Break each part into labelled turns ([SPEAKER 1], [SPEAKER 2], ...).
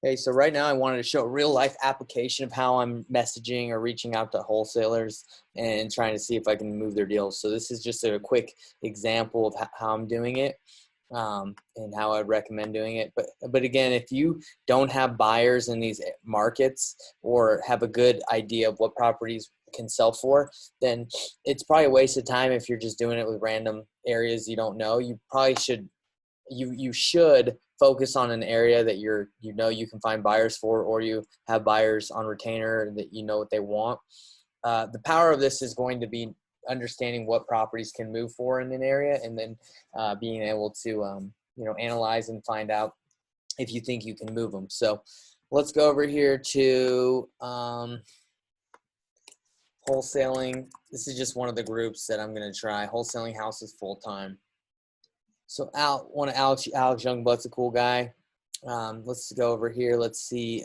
[SPEAKER 1] Hey, so right now I wanted to show a real life application of how I'm messaging or reaching out to wholesalers and trying to see if I can move their deals. So this is just a quick example of how I'm doing it and how I'd recommend doing it. But again, if you don't have buyers in these markets or have a good idea of what properties can sell for, then it's probably a waste of time if you're just doing it with random areas you don't know. You probably should you should focus on an area that you can find buyers for, or you have buyers on retainer that you know what they want. The power of this is going to be understanding what properties can move for in an area, and then being able to analyze and find out if you think you can move them. So let's go over here to wholesaling. This is just one of the groups that I'm going to try. Wholesaling houses full time. So Alex Youngbutt's a cool guy. Let's go over here. Let's see.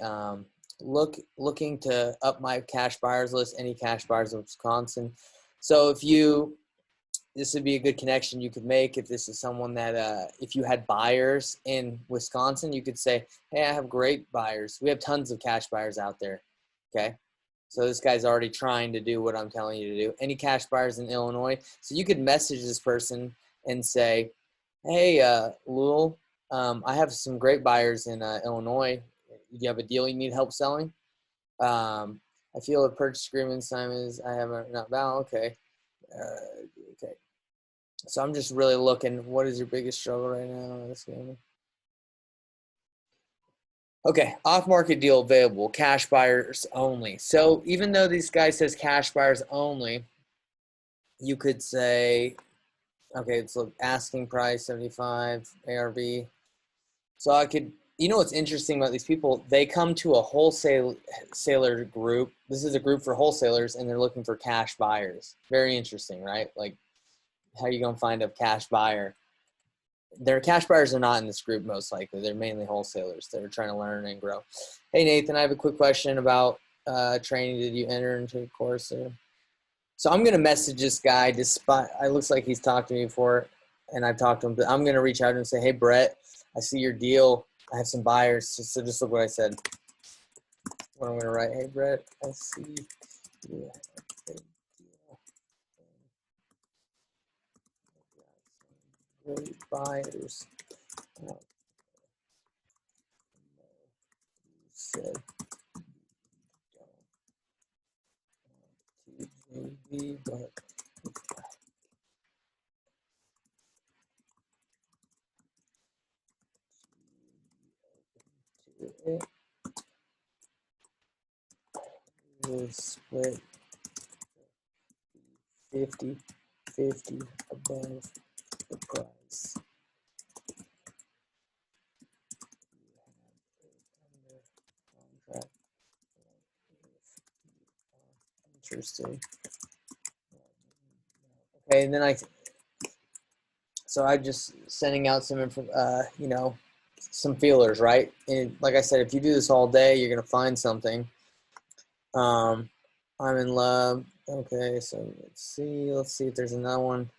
[SPEAKER 1] Looking to up my cash buyers list. Any cash buyers in Wisconsin. So this would be a good connection you could make if this is someone that if you had buyers in Wisconsin, you could say, hey, I have great buyers. We have tons of cash buyers out there. Okay. So this guy's already trying to do what I'm telling you to do. Any cash buyers in Illinois. So you could message this person and say, hey, Lul, I have some great buyers in Illinois. Do you have a deal you need help selling? I feel a purchase agreement signed I have not valid. Okay. Okay. So I'm just really looking. What is your biggest struggle right now? Okay. Off-market deal available. Cash buyers only. So even though this guy says cash buyers only, you could say, okay, let's look, asking price 75 ARV. So what's interesting about these people? They come to a wholesaler group. This is a group for wholesalers, and they're looking for cash buyers. Very interesting, right? Like, how are you gonna find a cash buyer? Their cash buyers are not in this group, most likely. They're mainly wholesalers. They're trying to learn and grow. Hey, Nathan, I have a quick question about training. Did you enter into a course? So I'm gonna message this guy. Despite it looks like he's talked to me before, and I've talked to him. But I'm gonna reach out and say, hey, Brett, I see your deal. I have some buyers. So just look what I said. What I'm going to write. Hey, Brett, I see you have a deal. Great buyers. You said TJV, but it will split 50-50 above the price. Contract interested. Okay, and then I just sending out some some feelers, right? And like I said, if you do this all day, you're gonna find something. I'm in love. Okay, so let's see if there's another one.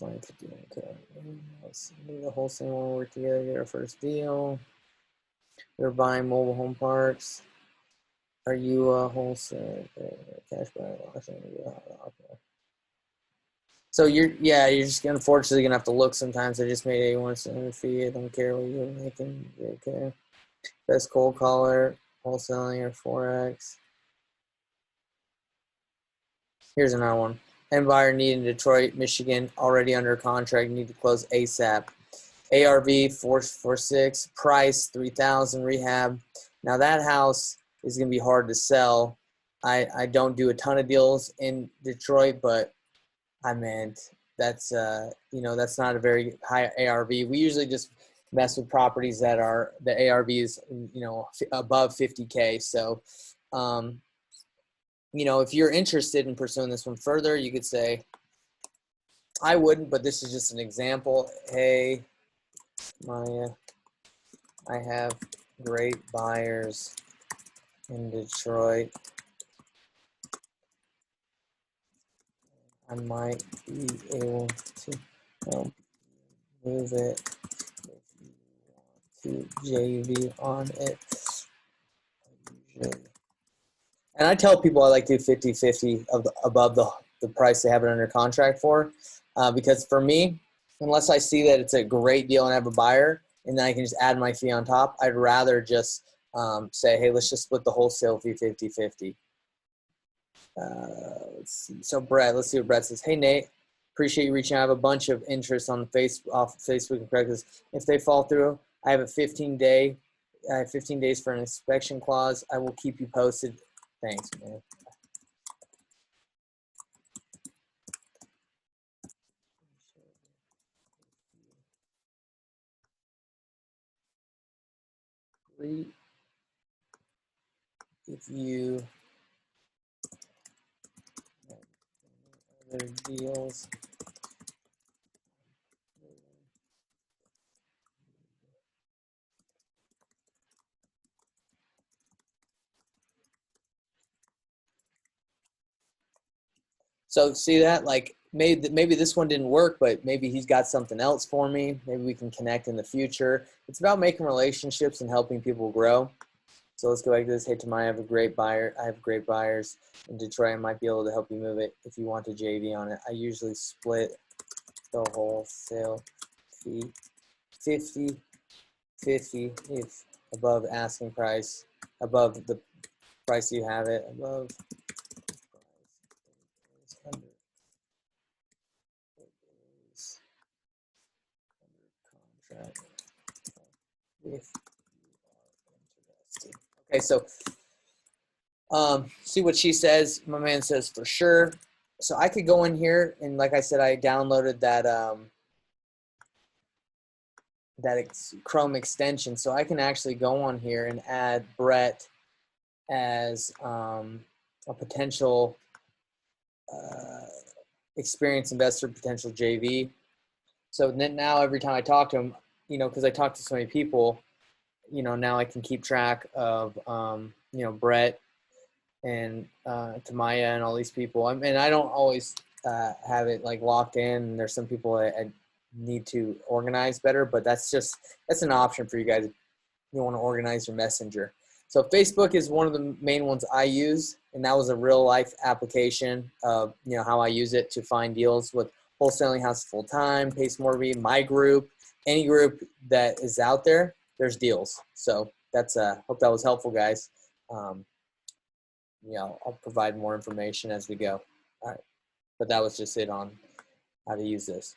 [SPEAKER 1] Okay. Let's do the wholesale one, work together, get our first deal. We're buying mobile home parks. Are you a wholesale cash buyer? So you're just unfortunately gonna have to look sometimes. I just made $81 fee. I don't care what you're making. Okay. Best cold caller, wholesaling or Forex. Here's another one. End buyer need in Detroit, Michigan, already under contract, need to close ASAP. ARV 446, price 3,000, rehab. Now that house is gonna be hard to sell. I don't do a ton of deals in Detroit, but I meant that's that's not a very high ARV. We usually just mess with properties that are the ARV is above 50K. So if you're interested in pursuing this one further, you could say, I wouldn't, but this is just an example. Hey, Maya, I have great buyers in Detroit. I might be able to help move it if you want to JV on it. Usually. And I tell people I like to do 50-50 above the price they have it under contract for, because for me, unless I see that it's a great deal and I have a buyer, and then I can just add my fee on top, I'd rather just say, hey, let's just split the wholesale fee 50-50. Let's see. So Brett, let's see what Brett says. Hey Nate, appreciate you reaching out. I have a bunch of interest on off Facebook and Craigslist. If they fall through, I have a 15 days for an inspection clause. I will keep you posted. Thanks, man. If you have other deals, so see that, like maybe this one didn't work, but maybe he's got something else for me. Maybe we can connect in the future. It's about making relationships and helping people grow. So let's go back to this. Hey, Tamaya, I have a great buyer. I have great buyers in Detroit. I might be able to help you move it if you want to JV on it. I usually split the wholesale fee 50-50 if above asking price, above the price you have it, above under contract if you are interested. Okay, so see what she says. My man says for sure. So I could go in here and, like I said, I downloaded that Chrome extension, so I can actually go on here and add Brett as a potential experienced investor, potential JV. So then now every time I talk to him, because I talk to so many people, now I can keep track of Brett and Tamaya and all these people. And I don't always have it like locked in. And there's some people I need to organize better, but that's an option for you guys if you want to organize your messenger. So Facebook is one of the main ones I use, and that was a real life application of how I use it to find deals with Wholesaling House Full Time, Pace Morby, my group, any group that is out there. There's deals. So that's hope that was helpful, guys. I'll provide more information as we go. All right, but that was just it on how to use this.